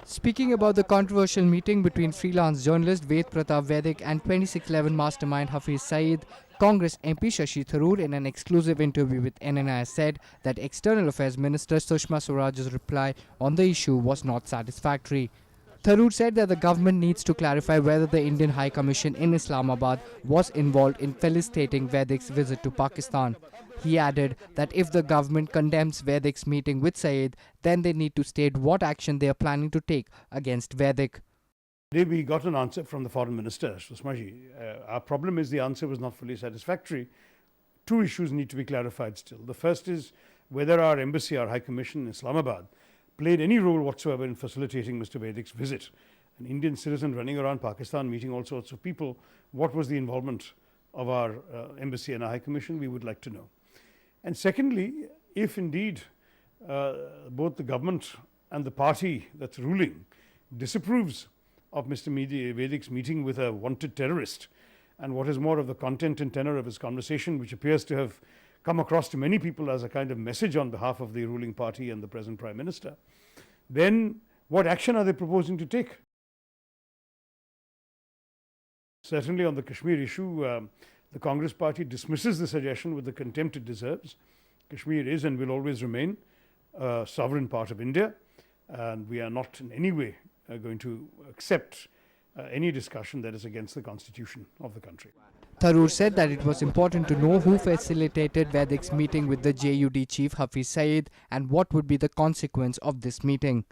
Speaking about the controversial meeting between freelance journalist Ved Pratap Vaidik and 2611 mastermind Vaidik-Saeed, Congress MP Shashi Tharoor in an exclusive interview with NNI said that External Affairs Minister Sushma Swaraj's reply on the issue was not satisfactory. Tharoor said that the government needs to clarify whether the Indian High Commission in Islamabad was involved in felicitating Vaidik's visit to Pakistan. He added that if the government condemns Vaidik's meeting with Saeed, then they need to state what action they are planning to take against Vaidik. Today we got an answer from the Foreign Minister, Sushmaji. Our problem is the answer was not fully satisfactory. Two issues need to be clarified still. The first is whether our embassy, our High Commission in Islamabad, played any role whatsoever in facilitating Mr. Vaidik's visit. An Indian citizen running around Pakistan meeting all sorts of people. What was the involvement of our embassy and our High Commission? We would like to know. And secondly, if indeed both the government and the party that's ruling disapproves of Mr. Vaidik's meeting with a wanted terrorist, and what is more, of the content and tenor of his conversation, which appears to have come across to many people as a kind of message on behalf of the ruling party and the present Prime Minister, then what action are they proposing to take? Certainly on the Kashmir issue, the Congress party dismisses the suggestion with the contempt it deserves. Kashmir is and will always remain a sovereign part of India, and we are not in any way going to accept any discussion that is against the constitution of the country. Tharoor said that it was important to know who facilitated Vaidik's meeting with the JUD chief Hafiz Saeed and what would be the consequence of this meeting.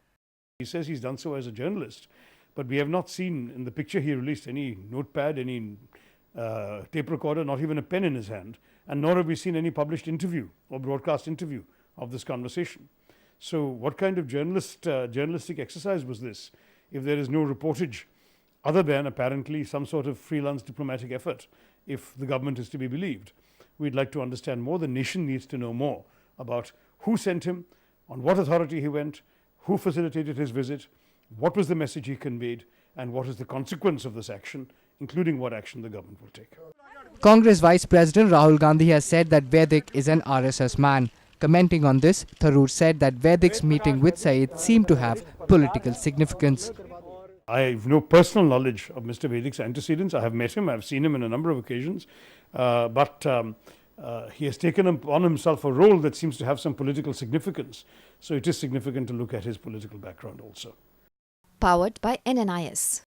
He says he's done so as a journalist, but we have not seen in the picture he released any notepad, any tape recorder, not even a pen in his hand, and nor have we seen any published interview or broadcast interview of this conversation. So what kind of journalistic exercise was this if there is no reportage other than apparently some sort of freelance diplomatic effort, if the government is to be believed? We'd like to understand more. The nation needs to know more about who sent him, on what authority he went, who facilitated his visit, what was the message he conveyed, and what is the consequence of this action, including what action the government will take. Congress Vice President Rahul Gandhi has said that Vaidik is an RSS man. Commenting on this, Tharoor said that Vaidik's meeting with Saeed seemed to have political significance. I have no personal knowledge of Mr. Vaidik's antecedents. I have met him, I have seen him in a number of occasions, but he has taken upon himself a role that seems to have some political significance. So it is significant to look at his political background also. Powered by NNIS.